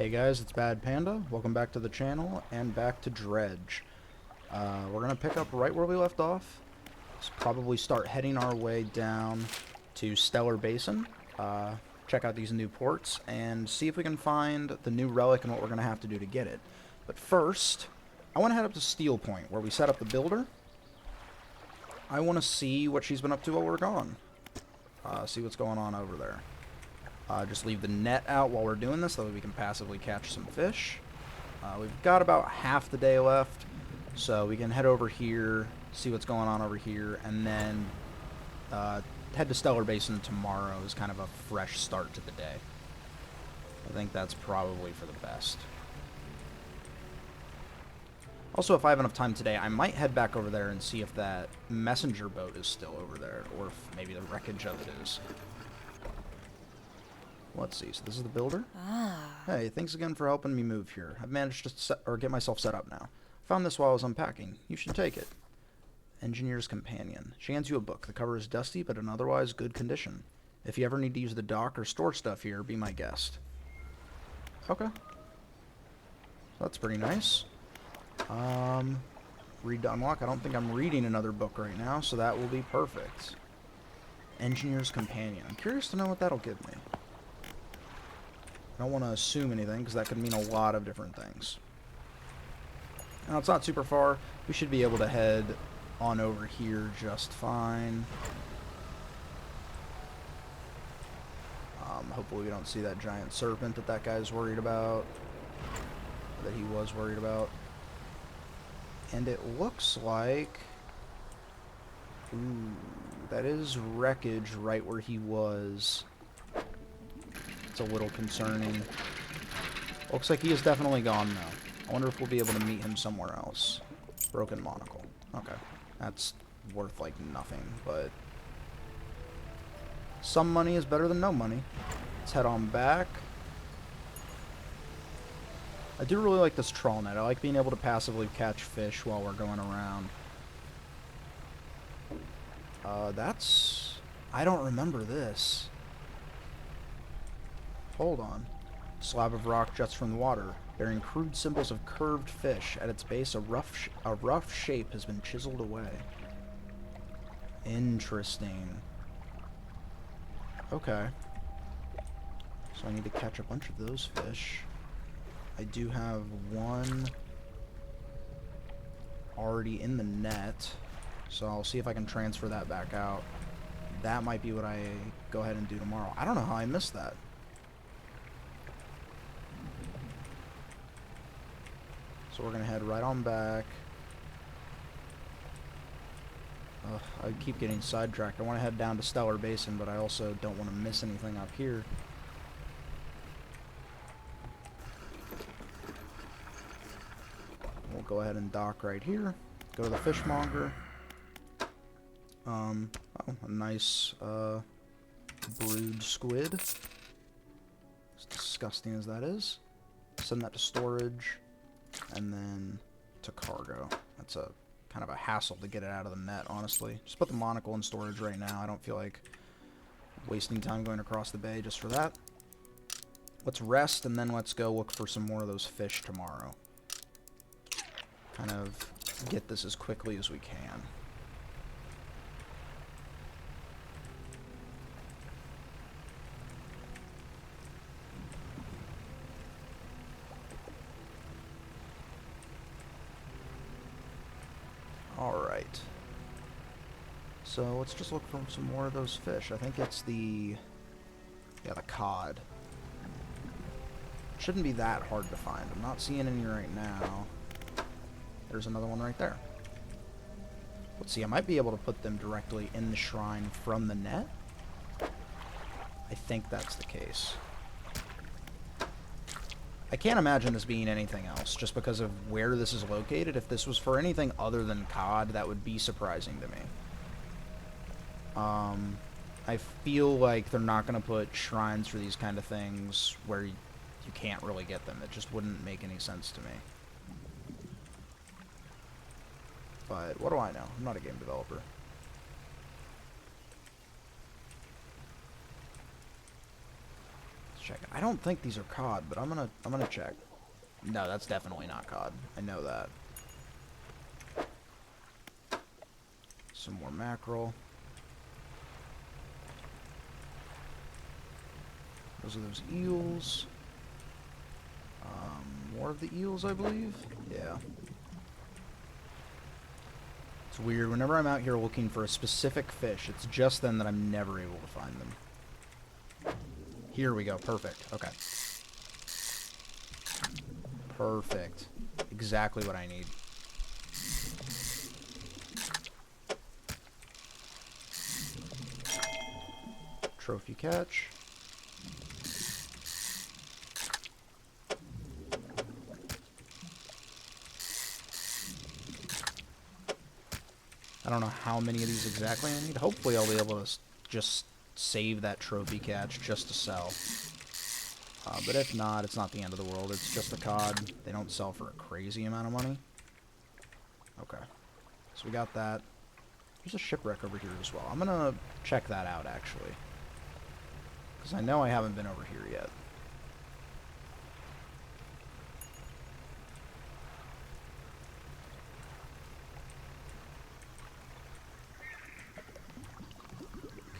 Hey guys, it's Bad Panda. Welcome back to the channel and back to Dredge. We're gonna pick up right where we left off. Probably start heading our way down to Stellar Basin. Check out these new ports and see if we can find the new relic and what we're gonna have to do to get it. But first, I want to head up to Steel Point where we set up the builder. I want to see what she's been up to while we're gone. See what's going on over there. Just leave the net out while we're doing this, so that we can passively catch some fish. We've got about half the day left, so we can head over here, see what's going on over here, and then head to Stellar Basin tomorrow as kind of a fresh start to the day. I think that's probably for the best. Also, if I have enough time today, I might head back over there and see if that messenger boat is still over there, or if maybe the wreckage of it is. Let's see, so this is the builder? Hey, thanks again for helping me move here. I've managed to get myself set up now. Found this while I was unpacking. You should take it. Engineer's Companion. She hands you a book. The cover is dusty, but in otherwise good condition. If you ever need to use the dock or store stuff here, be my guest. Okay. That's pretty nice. Read to unlock. I don't think I'm reading another book right now, so that will be perfect. Engineer's Companion. I'm curious to know what that'll give me. I don't want to assume anything, because that could mean a lot of different things. Now, it's not super far. We should be able to head on over here just fine. Hopefully we don't see that giant serpent that guy's worried about. That he was worried about. And it looks like... Ooh, that is wreckage right where he was. It's a little concerning. Looks like he is definitely gone now. I wonder if we'll be able to meet him somewhere else. Broken monocle. Okay. That's worth like nothing, but some money is better than no money. Let's head on back. I do really like this trawl net. I like being able to passively catch fish while we're going around. That's... I don't remember this. Hold on. Slab of rock juts from the water, bearing crude symbols of curved fish. At its base, a rough shape has been chiseled away. Interesting. Okay. So I need to catch a bunch of those fish. I do have one already in the net, so I'll see if I can transfer that back out. That might be what I go ahead and do tomorrow. I don't know how I missed that. So we're going to head right on back. I keep getting sidetracked. I want to head down to Stellar Basin, but I also don't want to miss anything up here. We'll go ahead and dock right here. Go to the fishmonger. Oh, a nice brewed squid. As disgusting as that is. Send that to storage. And then to cargo. That's a kind of a hassle to get it out of the net, honestly. Just put the monocle in storage right now. I don't feel like wasting time going across the bay just for that. Let's rest, and then let's go look for some more of those fish tomorrow. Kind of get this as quickly as we can. Alright. So let's just look for some more of those fish. I think it's the... yeah, the cod. Shouldn't be that hard to find. I'm not seeing any right now. There's another one right there. Let's see, I might be able to put them directly in the shrine from the net. I think that's the case. I can't imagine this being anything else, just because of where this is located. If this was for anything other than cod, that would be surprising to me. I feel like they're not going to put shrines for these kind of things where you can't really get them. It just wouldn't make any sense to me. But what do I know? I'm not a game developer. check it. I don't think these are cod, but I'm gonna check. No, that's definitely not cod. I know that. Some more mackerel. Those are those eels. More of the eels, I believe. Yeah. It's weird. Whenever I'm out here looking for a specific fish, it's just then that I'm never able to find them. Here we go. Perfect. Okay. Perfect. Exactly what I need. Trophy catch. I don't know how many of these exactly I need. Hopefully I'll be able to just save that trophy catch just to sell. But if not, it's not the end of the world. It's just a cod. They don't sell for a crazy amount of money. Okay. So we got that. There's a shipwreck over here as well. I'm going to check that out, actually. Because I know I haven't been over here yet.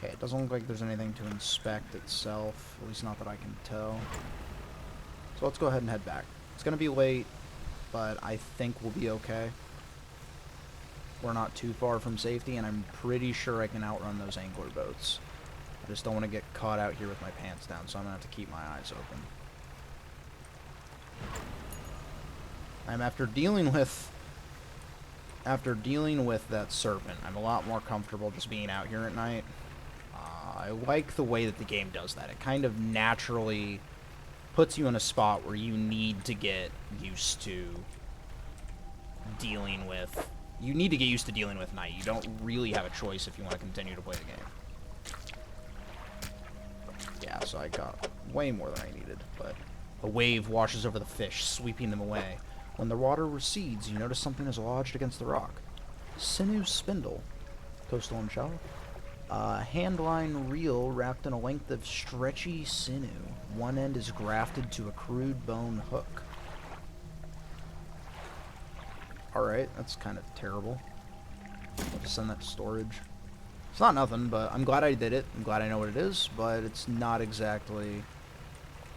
Okay, it doesn't look like there's anything to inspect itself. At least not that I can tell. So let's go ahead and head back. It's going to be late, but I think we'll be okay. We're not too far from safety, and I'm pretty sure I can outrun those angler boats. I just don't want to get caught out here with my pants down, so I'm going to have to keep my eyes open. After dealing with that serpent, I'm a lot more comfortable just being out here at night. I like the way that the game does that. It kind of naturally puts you in a spot where you need to get used to dealing with... You need to get used to dealing with night. You don't really have a choice if you want to continue to play the game. Yeah, so I got way more than I needed, but a wave washes over the fish, sweeping them away. When the water recedes, you notice something is lodged against the rock. Sinew spindle. Coastal and shallow. Handline reel wrapped in a length of stretchy sinew. One end is grafted to a crude bone hook. Alright, that's kind of terrible. I'll just send that to storage. It's not nothing, but I'm glad I did it. I'm glad I know what it is, but it's not exactly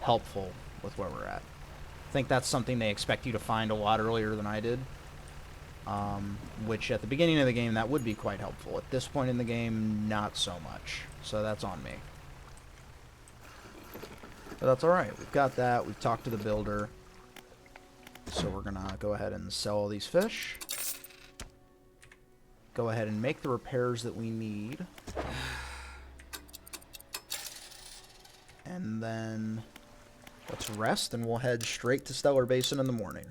helpful with where we're at. I think that's something they expect you to find a lot earlier than I did. Which at the beginning of the game, that would be quite helpful. At this point in the game, not so much. So that's on me. But that's alright. We've got that. We've talked to the builder. So we're going to go ahead and sell all these fish. Go ahead and make the repairs that we need. And then let's rest, and we'll head straight to Stellar Basin in the morning.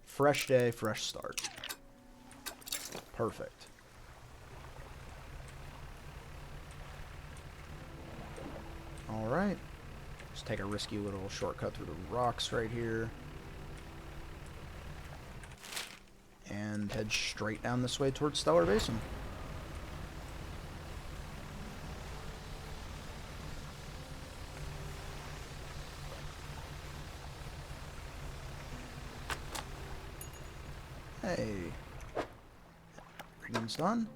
Fresh day, fresh start. Perfect. Alright. Let's take a risky little shortcut through the rocks right here. And head straight down this way towards Stellar Basin. Hey. Rigging's done.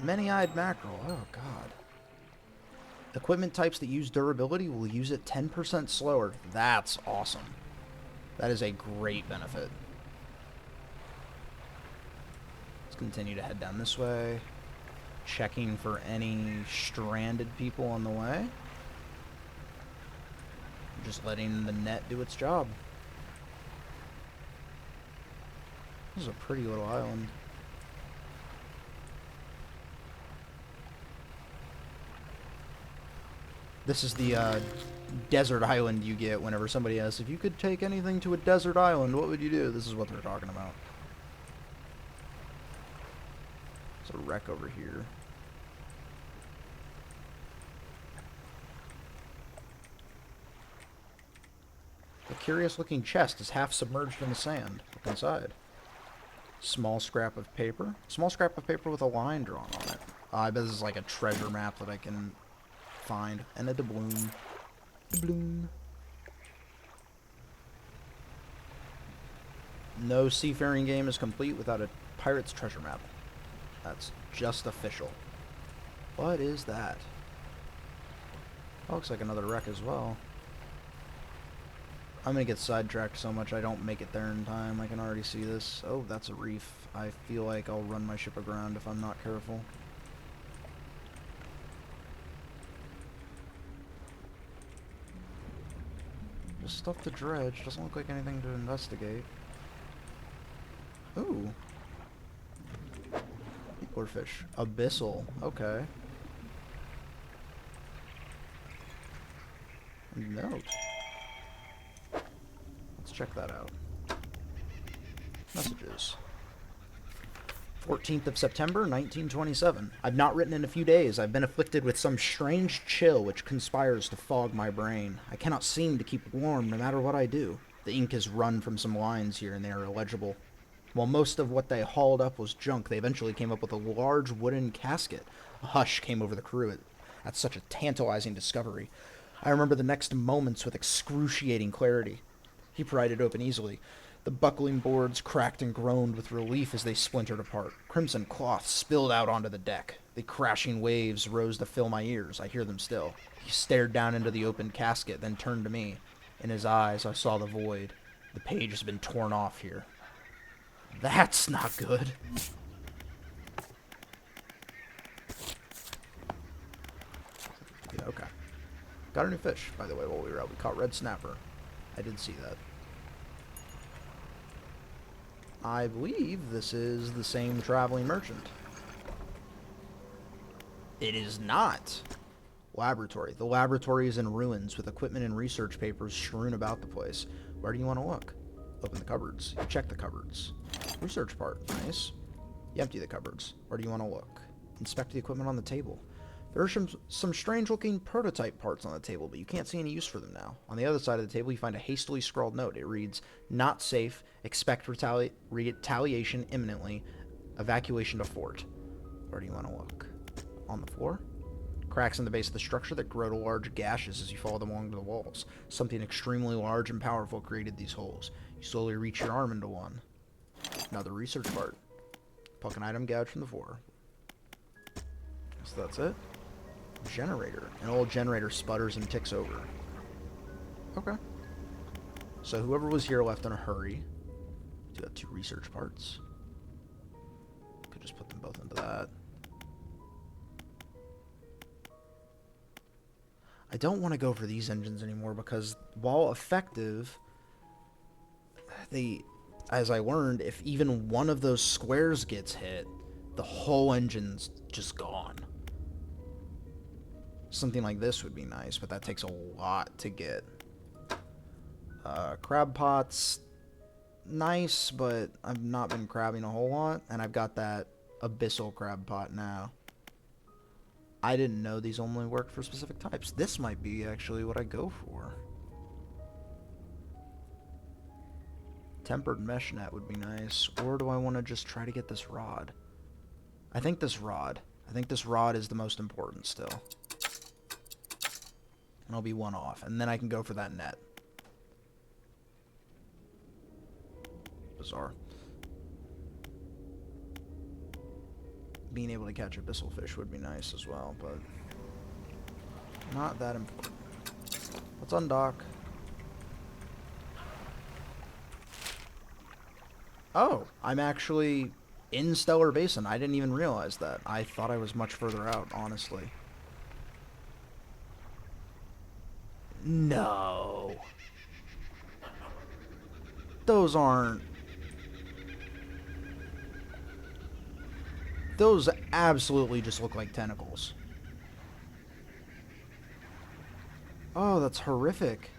Many-eyed mackerel. Oh, God. Equipment types that use durability will use it 10% slower. That's awesome. That is a great benefit. Let's continue to head down this way. Checking for any stranded people on the way. Just letting the net do its job. This is a pretty little island. This is the desert island you get whenever somebody asks, if you could take anything to a desert island, what would you do? This is what they're talking about. There's a wreck over here. The curious-looking chest is half submerged in the sand. Look inside. Small scrap of paper. Small scrap of paper with a line drawn on it. I bet this is like a treasure map that I can find. And a doubloon. Doubloon. No seafaring game is complete without a pirate's treasure map. That's just official. What is that? That looks like another wreck as well. I'm gonna get sidetracked so much I don't make it there in time. I can already see this. Oh, that's a reef. I feel like I'll run my ship aground if I'm not careful. Just stuff to dredge. Doesn't look like anything to investigate. Ooh. Fish. Abyssal. Okay. Note. Let's check that out. Messages. 14th of September, 1927. I've not written in a few days. I've been afflicted with some strange chill which conspires to fog my brain. I cannot seem to keep warm no matter what I do. The ink has run from some lines here and they are illegible. While most of what they hauled up was junk, they eventually came up with a large wooden casket. A hush came over the crew at such a tantalizing discovery. I remember the next moments with excruciating clarity. He pried it open easily. The buckling boards cracked and groaned with relief as they splintered apart. Crimson cloth spilled out onto the deck. The crashing waves rose to fill my ears. I hear them still. He stared down into the open casket, then turned to me. In his eyes, I saw the void. The page has been torn off here. That's not good. Yeah, okay. Got a new fish, by the way, while we were out. We caught red snapper. I did see that. I believe this is the same traveling merchant. It is not. Laboratory. The laboratory is in ruins with equipment and research papers strewn about the place. Where do you want to look? Open the cupboards. You check the cupboards. Research part. Nice. You empty the cupboards. Where do you want to look? Inspect the equipment on the table. There are some strange-looking prototype parts on the table, but you can't see any use for them now. On the other side of the table, you find a hastily scrawled note. It reads, "Not safe. Expect retaliation imminently. Evacuation to fort." Where do you want to look? On the floor? Cracks in the base of the structure that grow to large gashes as you follow them along the walls. Something extremely large and powerful created these holes. You slowly reach your arm into one. Now the research part. Pluck an item gouged from the floor. So that's it. Generator. An old generator sputters and ticks over. Okay. So whoever was here left in a hurry. Do have 2 research parts. Could just put them both into that. I don't want to go for these engines anymore because while effective, as I learned, if even one of those squares gets hit, the whole engine's just gone. Something like this would be nice, but that takes a lot to get. Crab pots, nice, but I've not been crabbing a whole lot, and I've got that abyssal crab pot now. I didn't know these only worked for specific types. This might be actually what I go for. Tempered mesh net would be nice, or do I want to just try to get this rod? I think this rod is the most important still. And I'll be 1 off, and then I can go for that net. Bizarre. Being able to catch abyssal fish would be nice as well, but not that important. Let's undock. Oh, I'm actually in Stellar Basin. I didn't even realize that. I thought I was much further out, honestly. No. Those aren't... Those absolutely just look like tentacles. Oh, that's horrific.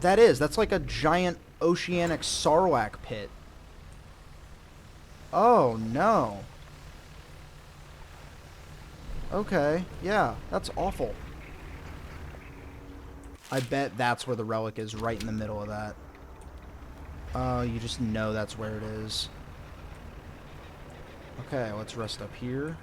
That's like a giant oceanic sarlacc pit. Oh, no. Okay, yeah, that's awful. I bet that's where the relic is, right in the middle of that. Oh, you just know that's where it is. Okay, let's rest up here.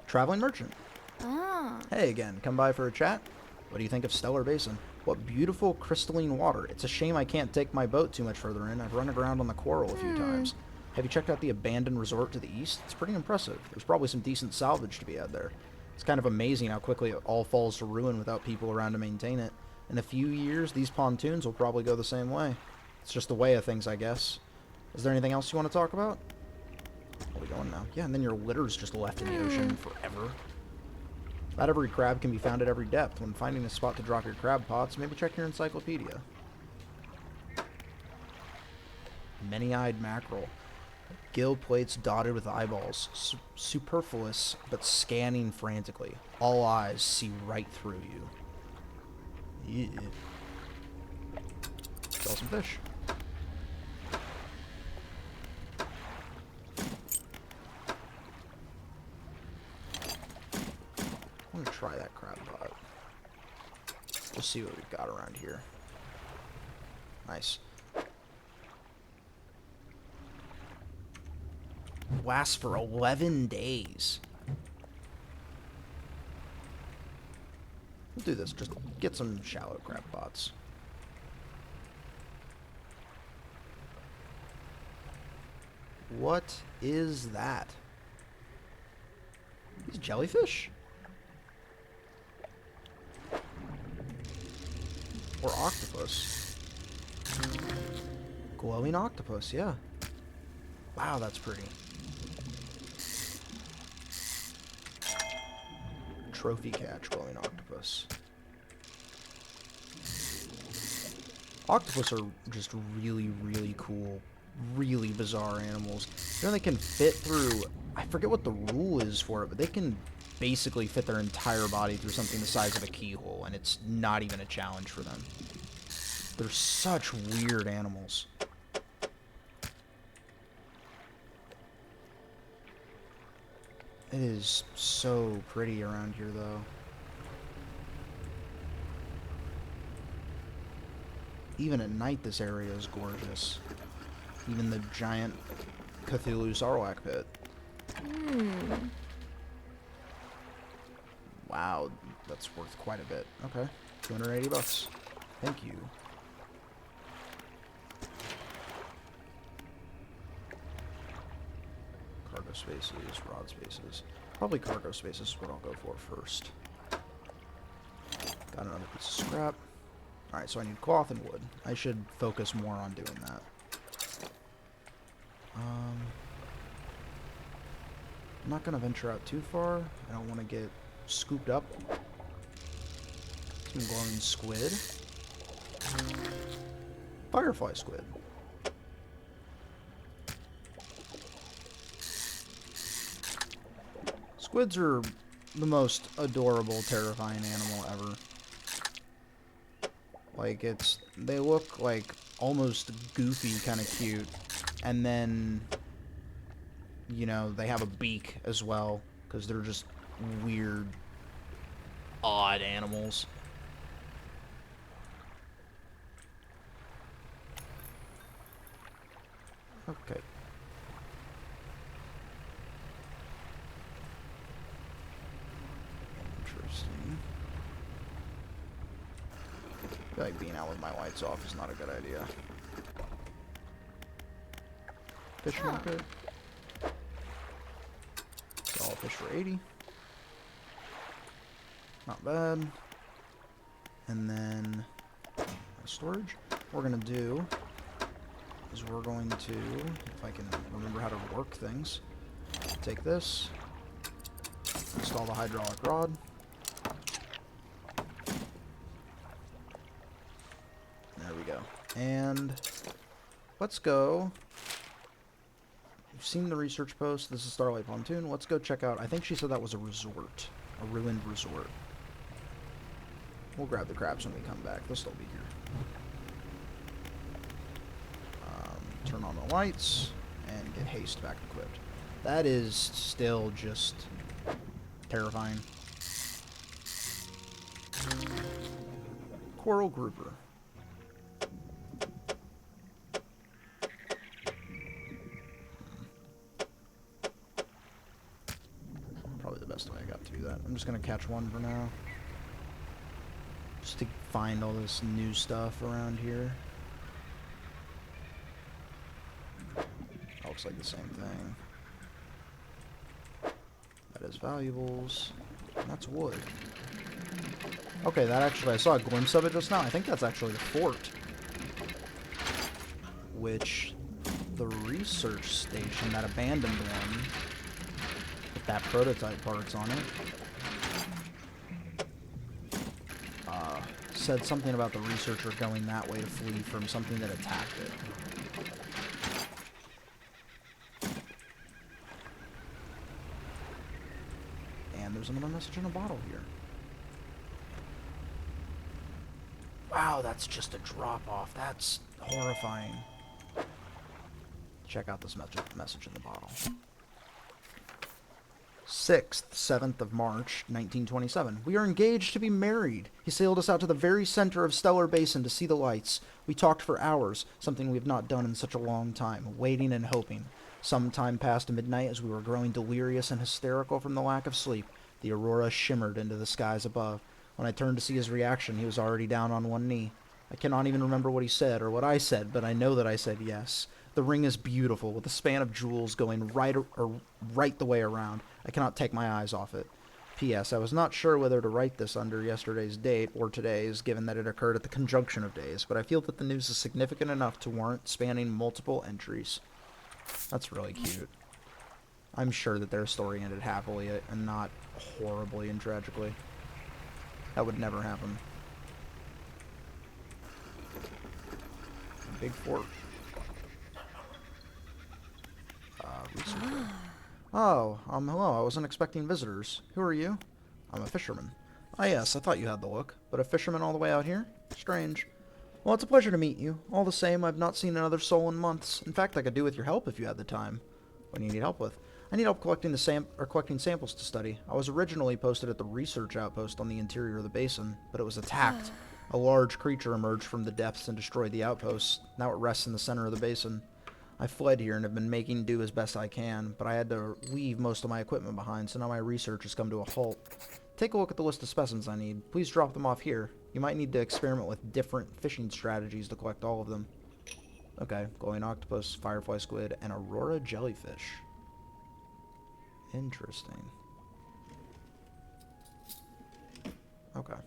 Traveling merchant. Ah. Hey again, come by for a chat? What do you think of Stellar Basin? What beautiful crystalline water. It's a shame I can't take my boat too much further in. I've run aground on the coral a few times. Have you checked out the abandoned resort to the east? It's pretty impressive. There's probably some decent salvage to be had there. It's kind of amazing how quickly it all falls to ruin without people around to maintain it. In a few years, these pontoons will probably go the same way. It's just the way of things, I guess. Is there anything else you want to talk about? Where are we going now? Yeah, and then your litter's just left in the ocean forever. Not every crab can be found at every depth. When finding a spot to drop your crab pots, maybe check your encyclopedia. Many-eyed mackerel. Gill plates dotted with eyeballs. Superfluous, but scanning frantically. All eyes see right through you. Yeah. Kill some fish. I'm gonna try that crab pot. We'll see what we've got around here. Nice. Lasts for 11 days. We'll do this. Just get some shallow crab pots. What is that? These jellyfish? Or octopus. Glowing octopus, yeah. Wow, that's pretty. Trophy catch, glowing octopus. Octopus are just really, really cool, really bizarre animals. You know, they can fit through, I forget what the rule is for it, but they can basically fit their entire body through something the size of a keyhole, and it's not even a challenge for them. They're such weird animals. It is so pretty around here, though. Even at night, this area is gorgeous. Even the giant Cthulhu Sarlacc pit. Wow, that's worth quite a bit. Okay, 280 bucks. Thank you. Cargo spaces, rod spaces. Probably cargo spaces is what I'll go for first. Got another piece of scrap. Alright, so I need cloth and wood. I should focus more on doing that. I'm not going to venture out too far. I don't want to get scooped up. Some glowing squid. Firefly squid. Squids are the most adorable, terrifying animal ever. Like, they look like almost goofy, kind of cute. And then, you know, they have a beak as well, because they're just weird, odd animals. Okay. Interesting. I feel like being out with my lights off is not a good idea. Fish market. Sell fish for 80. Not bad. And then storage. What we're gonna do is we're going to, if I can remember how to work things, take this, install the hydraulic rod. There we go. And let's go. You've seen the research post. This is Starlight Pontoon. Let's go check out. I think she said that was a resort. A ruined resort. We'll grab the crabs when we come back. They'll still be here. Turn on the lights and get haste back equipped. That is still just terrifying. Coral grouper. Probably the best way I got to do that. I'm just going to catch one for now. Just to find all this new stuff around here. Looks like the same thing. That is valuables. And that's wood. Okay, that actually, I saw a glimpse of it just now. I think that's actually the fort. Which, the research station, that abandoned one, with that prototype parts on it, said something about the researcher going that way to flee from something that attacked it. And there's another message in a bottle here. Wow, that's just a drop-off. That's horrifying. Check out this message in the bottle. 6th, 7th of March, 1927. We are engaged to be married. He sailed us out to the very center of Stellar Basin to see the lights. We talked for hours, something we have not done in such a long time, waiting and hoping. Some time past midnight as we were growing delirious and hysterical from the lack of sleep. The aurora shimmered into the skies above. When I turned to see his reaction, he was already down on one knee. I cannot even remember what he said or what I said, but I know that I said yes. The ring is beautiful, with a span of jewels going right the way around. I cannot take my eyes off it. P.S. I was not sure whether to write this under yesterday's date or today's, given that it occurred at the conjunction of days, but I feel that the news is significant enough to warrant spanning multiple entries. That's really cute. I'm sure that their story ended happily and not horribly and tragically. That would never happen. Big fort. Researcher. Oh, hello. I wasn't expecting visitors. Who are you? I'm a fisherman. Ah, yes, I thought you had the look. But a fisherman all the way out here? Strange. Well, it's a pleasure to meet you. All the same, I've not seen another soul in months. In fact, I could do with your help if you had the time. What do you need help with? I need help collecting collecting samples to study. I was originally posted at the research outpost on the interior of the basin, but it was attacked. A large creature emerged from the depths and destroyed the outpost. Now it rests in the center of the basin. I fled here and have been making do as best I can, but I had to leave most of my equipment behind, so now my research has come to a halt. Take a look at the list of specimens I need. Please drop them off here. You might need to experiment with different fishing strategies to collect all of them. Okay, glowing octopus, firefly squid, and aurora jellyfish. Interesting. Okay.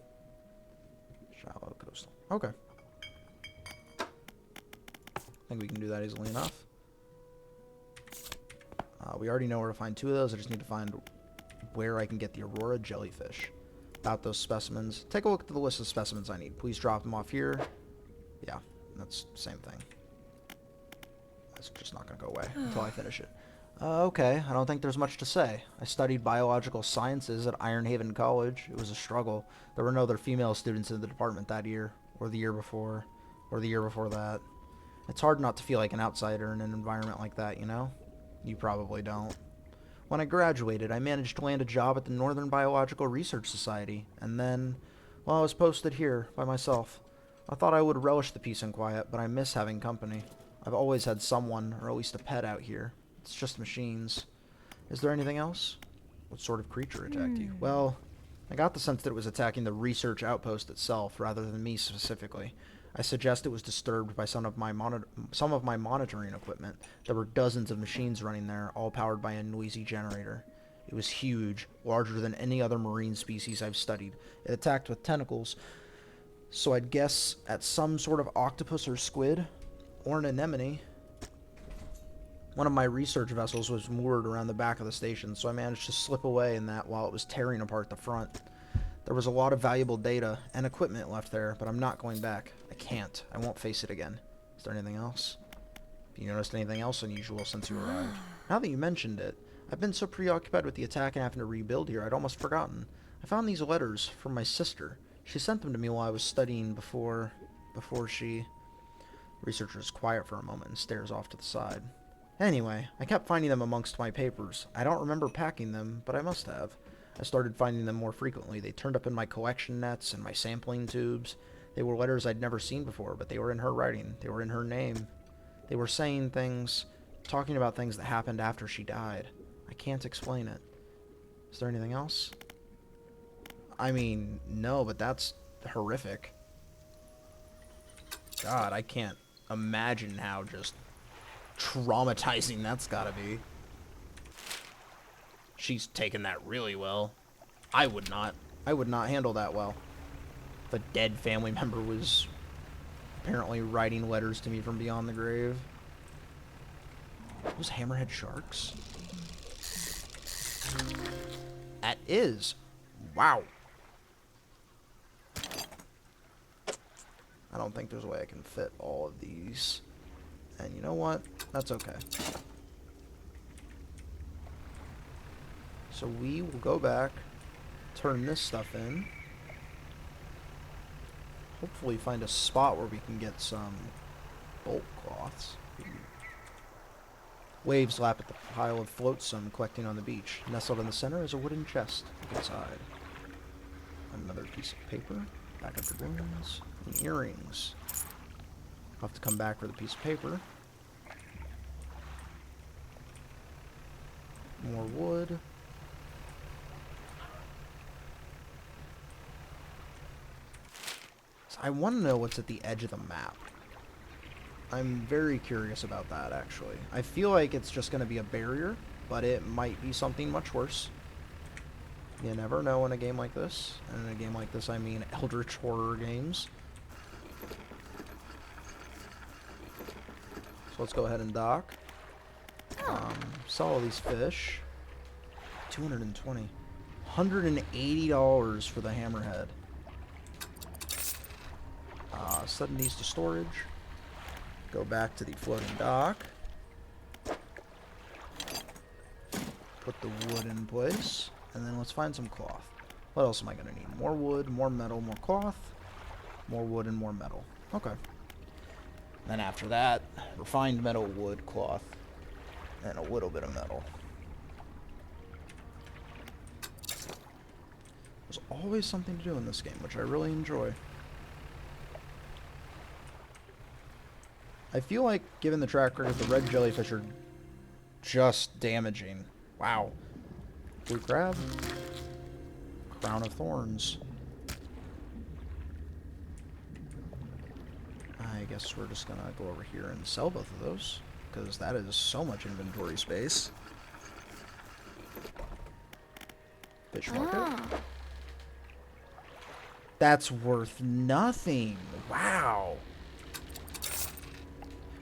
Shallow coastal. Okay. I think we can do that easily enough. We already know where to find 2 of those. I just need to find where I can get the aurora jellyfish. About those specimens. Take a look at the list of specimens I need. Please drop them off here. Yeah, that's the same thing. That's just not going to go away until I finish it. Okay, I don't think there's much to say. I studied biological sciences at Iron Haven College. It was a struggle. There were no other female students in the department that year, or the year before, or the year before that. It's hard not to feel like an outsider in an environment like that, you know? You probably don't. When I graduated, I managed to land a job at the Northern Biological Research Society, and then, well, I was posted here, by myself. I thought I would relish the peace and quiet, but I miss having company. I've always had someone, or at least a pet out here. It's just machines. Is there anything else? What sort of creature attacked you? Well, I got the sense that it was attacking the research outpost itself, rather than me specifically. I suggest it was disturbed by some of my monitoring equipment. There were dozens of machines running there, all powered by a noisy generator. It was huge, larger than any other marine species I've studied. It attacked with tentacles, so I'd guess at some sort of octopus or squid, or an anemone. One of my research vessels was moored around the back of the station, so I managed to slip away in that while it was tearing apart the front. There was a lot of valuable data and equipment left there, but I'm not going back. I can't. I won't face it again. Is there anything else? Have you noticed anything else unusual since you arrived? Now that you mentioned it, I've been so preoccupied with the attack and having to rebuild here, I'd almost forgotten. I found these letters from my sister. She sent them to me while I was studying before she... Researcher is quiet for a moment and stares off to the side. Anyway, I kept finding them amongst my papers. I don't remember packing them, but I must have. I started finding them more frequently. They turned up in my collection nets and my sampling tubes. They were letters I'd never seen before, but they were in her writing. They were in her name. They were saying things, talking about things that happened after she died. I can't explain it. Is there anything else? I mean, no, but that's horrific. God, I can't imagine how just traumatizing that's gotta be. She's taken that really well. I would not. I would not handle that well. If a dead family member was apparently writing letters to me from beyond the grave. Those hammerhead sharks? That is. Wow. I don't think there's a way I can fit all of these. And you know what? That's okay. So we will go back, turn this stuff in. Hopefully find a spot where we can get some bolt cloths. Waves lap at the pile of flotsam collecting on the beach. Nestled in the center is a wooden chest. Look inside. Another piece of paper. Back of doubloons. And earrings. I'll have to come back for the piece of paper. More wood. So I want to know what's at the edge of the map. I'm very curious about that, actually. I feel like it's just going to be a barrier, but it might be something much worse. You never know in a game like this. And in a game like this, I mean Eldritch Horror games. So let's go ahead and dock. Sell all these fish. 220. $180 for the hammerhead. Set these to storage. Go back to the floating dock. Put the wood in place. And then let's find some cloth. What else am I going to need? More wood, more metal, more cloth. More wood and more metal. Okay. Then after that, refined metal, wood, cloth, and a little bit of metal. There's always something to do in this game, which I really enjoy. I feel like, given the track record, the red jellyfish are just damaging. Wow. Blue crab. Crown of thorns. I guess we're just gonna go over here and sell both of those, because that is so much inventory space. Fish market. That's worth nothing. Wow.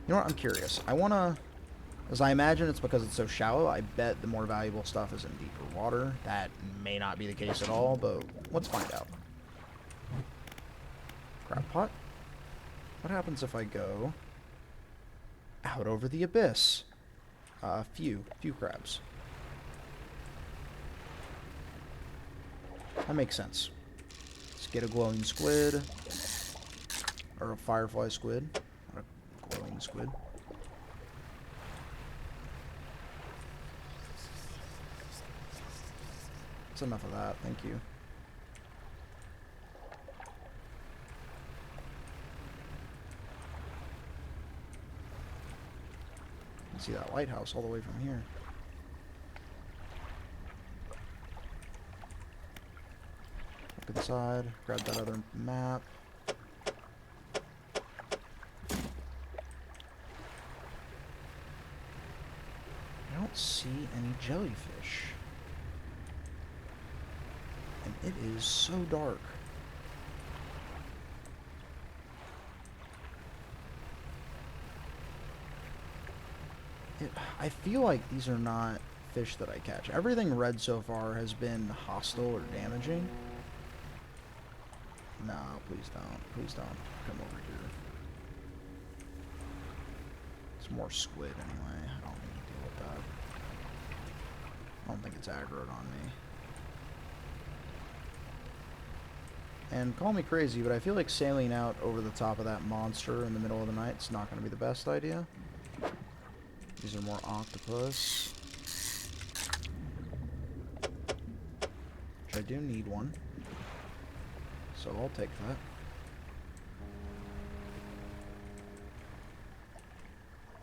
You know what? I'm curious. I want to... As I imagine it's because it's so shallow, I bet the more valuable stuff is in deeper water. That may not be the case at all, but let's find out. Crab pot. What happens if I go out over the abyss? Few crabs. That makes sense. Let's get a glowing squid. Or a firefly squid. Not a glowing squid. That's enough of that, thank you. You can see that lighthouse all the way from here. Look inside, grab that other map. I don't see any jellyfish. And it is so dark. I feel like these are not fish that I catch. Everything red so far has been hostile or damaging. No, please don't. Please don't come over here. It's more squid anyway. I don't need to deal with that. I don't think it's aggroed on me. And call me crazy, but I feel like sailing out over the top of that monster in the middle of the night is not going to be the best idea. These are more octopus. Which I do need one. So I'll take that.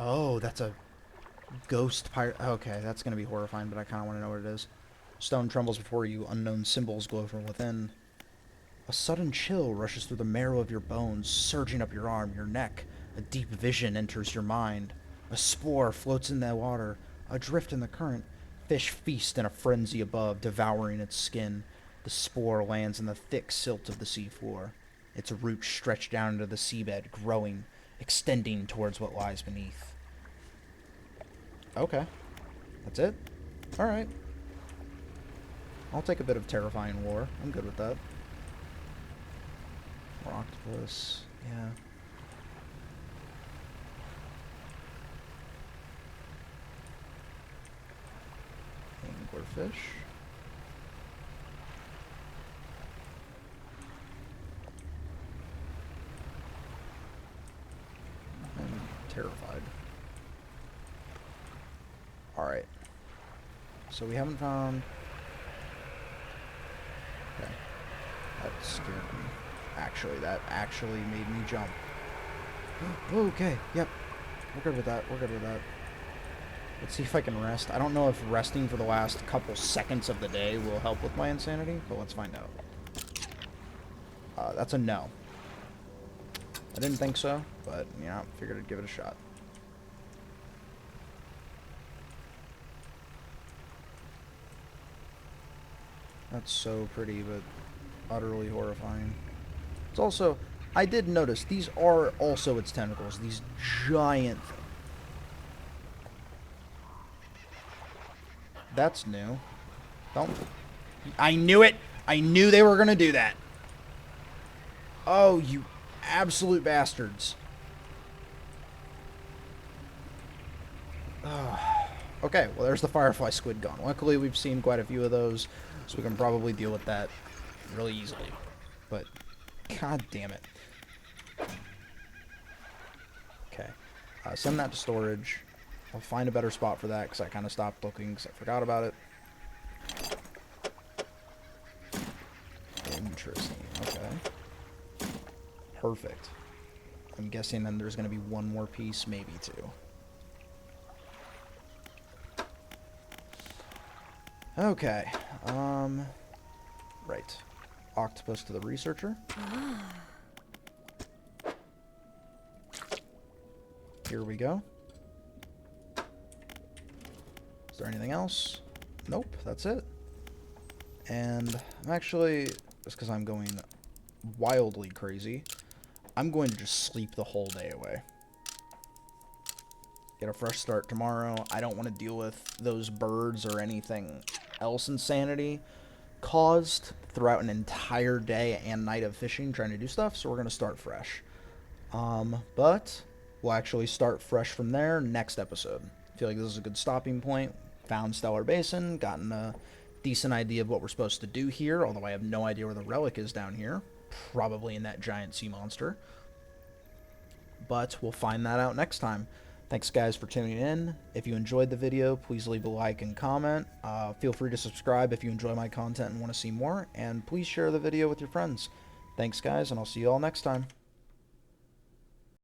Oh, that's a ghost pirate. Okay, that's going to be horrifying, but I kind of want to know what it is. Stone trembles before you. Unknown symbols glow from within. A sudden chill rushes through the marrow of your bones, surging up your arm, your neck. A deep vision enters your mind. A spore floats in the water, adrift in the current. Fish feast in a frenzy above, devouring its skin. The spore lands in the thick silt of the seafloor. Its roots stretch down into the seabed, growing, extending towards what lies beneath. Okay. That's it? Alright. I'll take a bit of terrifying lore. I'm good with that. More octopus. Yeah. Anglerfish. I'm terrified. Alright. So we haven't found... Okay. That scared me. Actually, that actually made me jump. Okay, yep. We're good with that. We're good with that. Let's see if I can rest. I don't know if resting for the last couple seconds of the day will help with my insanity, but let's find out. That's a no. I didn't think so, but, you know, figured I'd give it a shot. That's so pretty, but utterly horrifying. It's also, I did notice, these are also its tentacles. These giant things. That's new. Don't... I knew it! I knew they were gonna do that. Oh, you absolute bastards. Oh. Okay, well there's the firefly squid gone. Luckily we've seen quite a few of those, so we can probably deal with that really easily. But, god damn it. Okay. Send that to storage. I'll find a better spot for that, because I kind of stopped looking, because I forgot about it. Interesting. Okay. Perfect. I'm guessing then there's going to be one more piece, maybe two. Okay. Right. Octopus to the researcher. Here we go. Is there anything else? Nope, that's it. And I'm actually, just because I'm going wildly crazy, I'm going to just sleep the whole day away. Get a fresh start tomorrow. I don't want to deal with those birds or anything else insanity caused throughout an entire day and night of fishing trying to do stuff, so we're going to start fresh. But we'll actually start fresh from there next episode. I feel like this is a good stopping point. Found Stellar Basin, gotten a decent idea of what we're supposed to do here, although I have no idea where the relic is down here. Probably in that giant sea monster. But we'll find that out next time. Thanks guys for tuning in. If you enjoyed the video, please leave a like and comment. Feel free to subscribe if you enjoy my content and want to see more. And please share the video with your friends. Thanks guys, and I'll see you all next time.